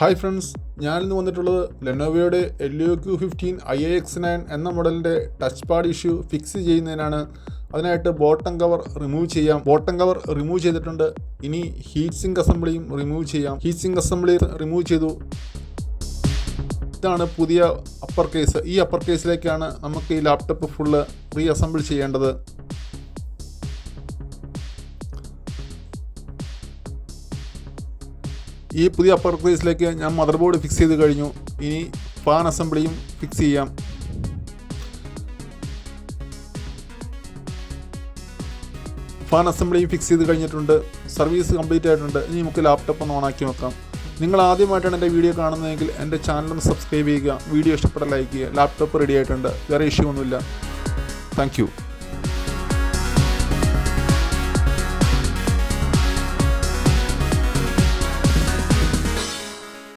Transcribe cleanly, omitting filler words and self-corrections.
Hi friends, ഞാനിന്ന് വന്നിട്ടുള്ളത് ലെനോവോയുടെ LUQ15 IAX9 എന്ന മോഡലിൻ്റെ ടച്ച് പാഡ് ഇഷ്യൂ ഫിക്സ് ചെയ്യുന്നതിനാണ്. അതിനായിട്ട് ബോട്ടം കവർ റിമൂവ് ചെയ്യാം. ബോട്ടം കവർ റിമൂവ് ചെയ്തിട്ടുണ്ട്. ഇനി ഹീറ്റ് സിങ്ക് അസംബ്ലിയും റിമൂവ് ചെയ്യാം. ഹീറ്റ് സിങ്ക് അസംബ്ലി റിമൂവ് ചെയ്തു. ഇതാണ് പുതിയ അപ്പർ കേസ്. ഈ അപ്പർ കേസിലേക്കാണ് നമുക്ക് ഈ ലാപ്ടോപ്പ് ഫുള്ള് റീ അസംബിൾ ചെയ്യേണ്ടത്. ഈ പുതിയ അപ്പർ കേസിലേക്ക് ഞാൻ മദർ ബോർഡ് ഫിക്സ് ചെയ്ത് കഴിഞ്ഞു. ഇനി ഫാൻ അസംബ്ലിയും ഫിക്സ് ചെയ്യാം. ഫാൻ അസംബ്ലിയും ഫിക്സ് ചെയ്ത് കഴിഞ്ഞിട്ടുണ്ട്. സർവീസ് കംപ്ലീറ്റ് ആയിട്ടുണ്ട്. ഇനി നമുക്ക് ലാപ്ടോപ്പ് ഒന്ന് ഓണാക്കി നോക്കാം. നിങ്ങൾ ആദ്യമായിട്ടാണ് എൻ്റെ വീഡിയോ കാണുന്നതെങ്കിൽ എൻ്റെ ചാനലൊന്ന് സബ്സ്ക്രൈബ് ചെയ്യുക. വീഡിയോ ഇഷ്ടപ്പെട്ട ലൈക്ക് ചെയ്യുക. ലാപ്ടോപ്പ് റെഡി ആയിട്ടുണ്ട്. വേറെ ഇഷ്യൂ ഒന്നുമില്ല. Thank you.